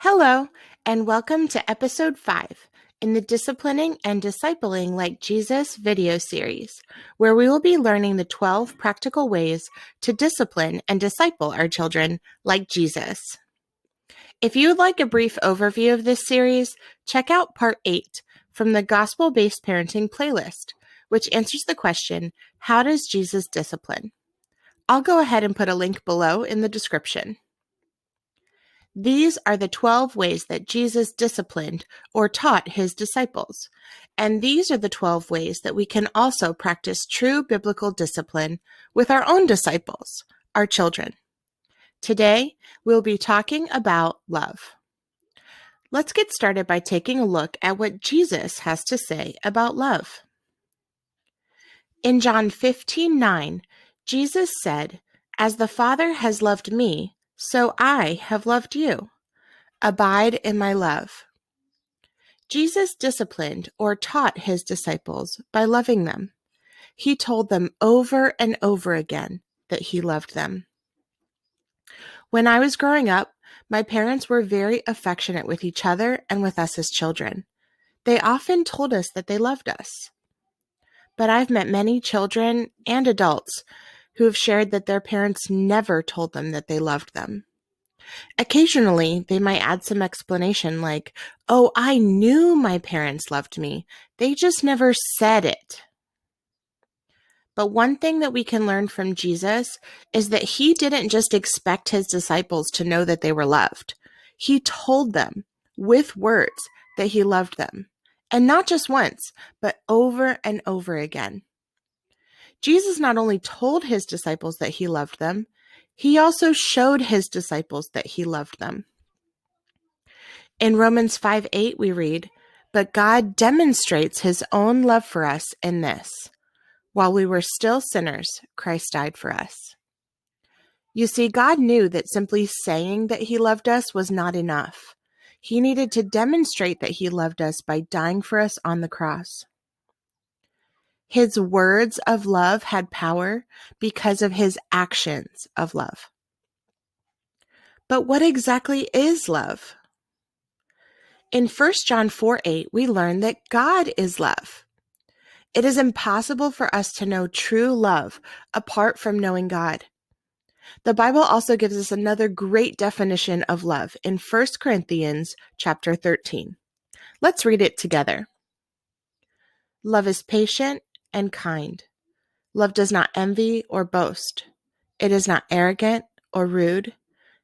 Hello, and welcome to episode 5 in the Disciplining and Discipling Like Jesus video series, where we will be learning the 12 practical ways to discipline and disciple our children like Jesus. If you would like a brief overview of this series, check out part 8 from the Gospel Based Parenting playlist, which answers the question, How does Jesus discipline? I'll go ahead and put a link below in the description. These are the 12 ways that Jesus disciplined or taught his disciples. And these are the 12 ways that we can also practice true biblical discipline with our own disciples, our children. Today, we'll be talking about love. Let's get started by taking a look at what Jesus has to say about love. In John 15:9, Jesus said, "As the Father has loved me, so I have loved you. Abide in my love." Jesus disciplined or taught his disciples by loving them. He told them over and over again that he loved them. When I was growing up, my parents were very affectionate with each other and with us as children. They often told us that they loved us. But I've met many children and adults who have shared that their parents never told them that they loved them. Occasionally, they might add some explanation like, "Oh, I knew my parents loved me. They just never said it." But one thing that we can learn from Jesus is that he didn't just expect his disciples to know that they were loved. He told them with words that he loved them. And not just once, but over and over again. Jesus not only told his disciples that he loved them, he also showed his disciples that he loved them. In Romans 5:8 we read, "But God demonstrates his own love for us in this: while we were still sinners, Christ died for us." You see, God knew that simply saying that he loved us was not enough. He needed to demonstrate that he loved us by dying for us on the cross. His words of love had power because of his actions of love. But what exactly is love? In 1 John 4:8, we learn that God is love. It is impossible for us to know true love apart from knowing God. The Bible also gives us another great definition of love in 1 Corinthians chapter 13. Let's read it together. Love is patient and kind. Love does not envy or boast. It is not arrogant or rude.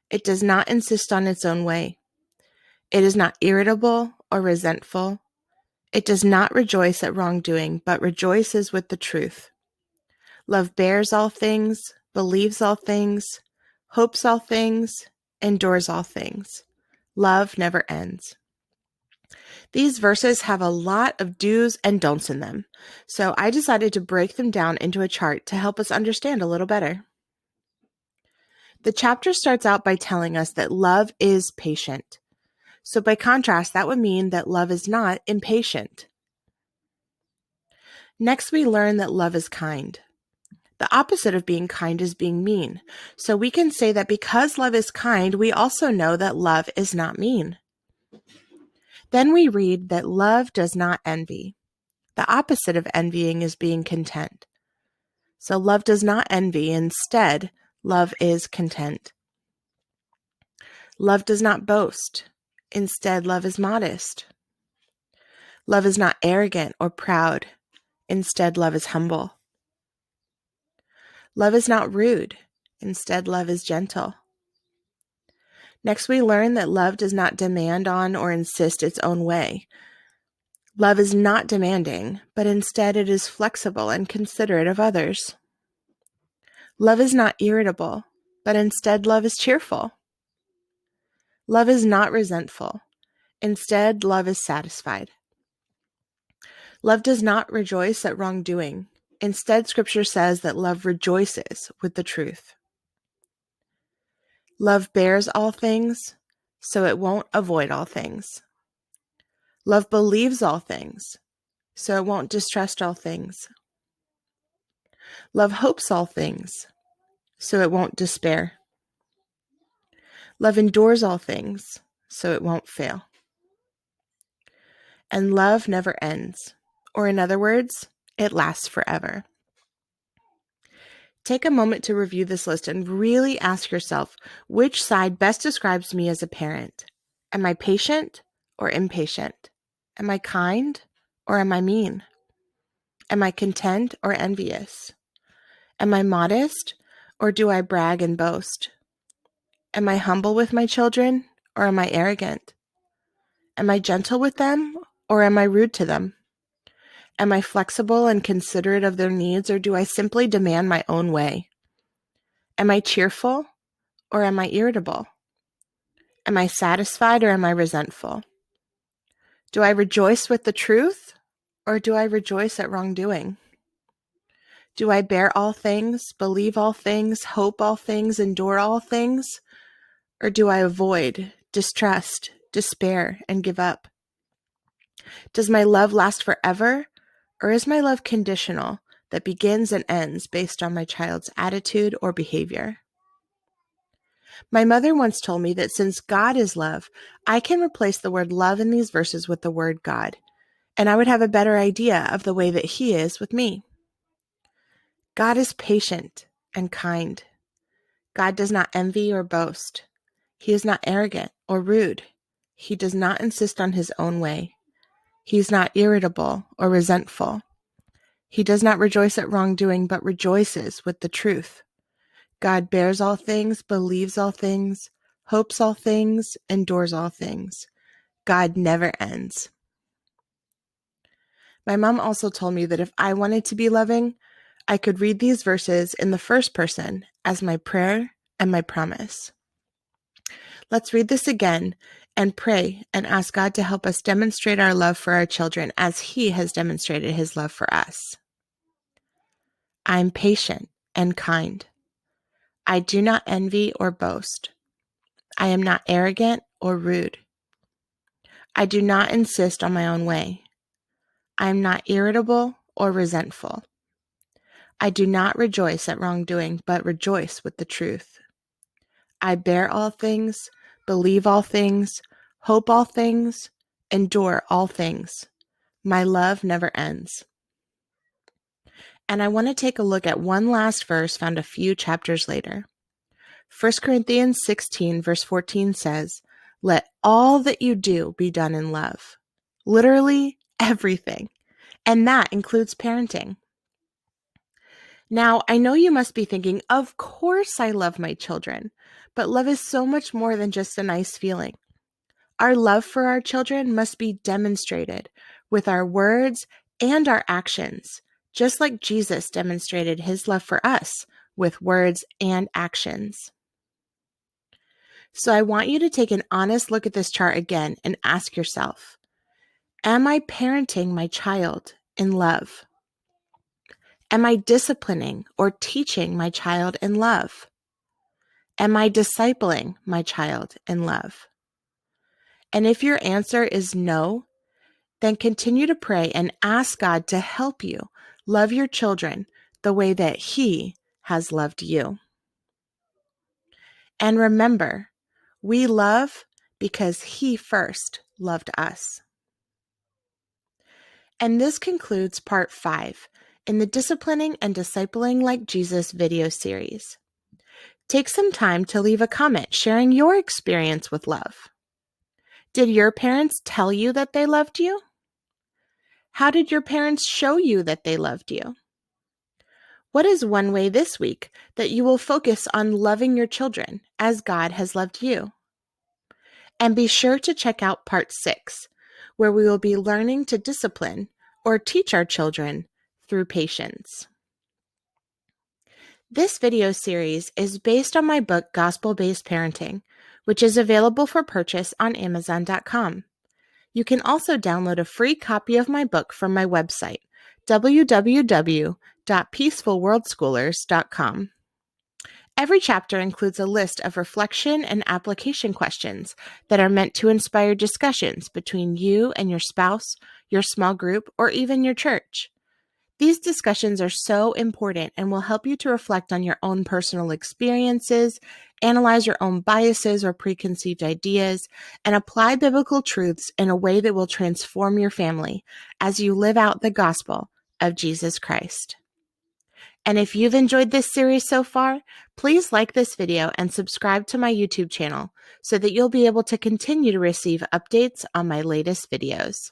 It does not insist on its own way. It is not irritable or resentful. It does not rejoice at wrongdoing, but rejoices with the truth. Love bears all things, believes all things, hopes all things, endures all things. Love never ends. These verses have a lot of do's and don'ts in them, so I decided to break them down into a chart to help us understand a little better. The chapter starts out by telling us that love is patient. So by contrast, that would mean that love is not impatient. Next, we learn that love is kind. The opposite of being kind is being mean. So we can say that because love is kind, we also know that love is not mean. Then we read that love does not envy. The opposite of envying is being content. So love does not envy. Instead, love is content. Love does not boast. Instead, love is modest. Love is not arrogant or proud. Instead, love is humble. Love is not rude. Instead, love is gentle. Next, we learn that love does not demand on or insist its own way. Love is not demanding, but instead it is flexible and considerate of others. Love is not irritable, but instead love is cheerful. Love is not resentful. Instead, love is satisfied. Love does not rejoice at wrongdoing. Instead, Scripture says that love rejoices with the truth. Love bears all things, so it won't avoid all things. Love believes all things, so it won't distrust all things. Love hopes all things, so it won't despair. Love endures all things, so it won't fail. And love never ends, or in other words, it lasts forever. Take a moment to review this list and really ask yourself which side best describes me as a parent. Am I patient or impatient? Am I kind or am I mean? Am I content or envious? Am I modest or do I brag and boast? Am I humble with my children or am I arrogant? Am I gentle with them or am I rude to them? Am I flexible and considerate of their needs or do I simply demand my own way? Am I cheerful or am I irritable? Am I satisfied or am I resentful? Do I rejoice with the truth or do I rejoice at wrongdoing? Do I bear all things, believe all things, hope all things, endure all things? Or do I avoid, distrust, despair, and give up? Does my love last forever, or is my love conditional that begins and ends based on my child's attitude or behavior? My mother once told me that since God is love, I can replace the word love in these verses with the word God, and I would have a better idea of the way that He is with me. God is patient and kind. God does not envy or boast. He is not arrogant or rude. He does not insist on His own way. He is not irritable or resentful. He does not rejoice at wrongdoing, but rejoices with the truth. God bears all things, believes all things, hopes all things, endures all things. God never ends. My mom also told me that if I wanted to be loving, I could read these verses in the first person as my prayer and my promise. Let's read this again and pray and ask God to help us demonstrate our love for our children as He has demonstrated His love for us. I am patient and kind. I do not envy or boast. I am not arrogant or rude. I do not insist on my own way. I am not irritable or resentful. I do not rejoice at wrongdoing, but rejoice with the truth. I bear all things, believe all things, hope all things, endure all things. My love never ends. And I want to take a look at one last verse found a few chapters later. 1 Corinthians 16, verse 14 says, "Let all that you do be done in love." Literally everything. And that includes parenting. Now, I know you must be thinking, of course I love my children, but love is so much more than just a nice feeling. Our love for our children must be demonstrated with our words and our actions, just like Jesus demonstrated His love for us with words and actions. So I want you to take an honest look at this chart again and ask yourself, am I parenting my child in love? Am I disciplining or teaching my child in love? Am I discipling my child in love? And if your answer is no, then continue to pray and ask God to help you love your children the way that He has loved you. And remember, we love because He first loved us. And this concludes part 5 in the Disciplining and Discipling Like Jesus video series. Take some time to leave a comment sharing your experience with love. Did your parents tell you that they loved you? How did your parents show you that they loved you? What is one way this week that you will focus on loving your children as God has loved you? And be sure to check out part 6, where we will be learning to discipline or teach our children through patience. This video series is based on my book, Gospel-Based Parenting, which is available for purchase on Amazon.com. You can also download a free copy of my book from my website, www.peacefulworldschoolers.com. Every chapter includes a list of reflection and application questions that are meant to inspire discussions between you and your spouse, your small group, or even your church. These discussions are so important and will help you to reflect on your own personal experiences, analyze your own biases or preconceived ideas, and apply biblical truths in a way that will transform your family as you live out the gospel of Jesus Christ. And if you've enjoyed this series so far, please like this video and subscribe to my YouTube channel so that you'll be able to continue to receive updates on my latest videos.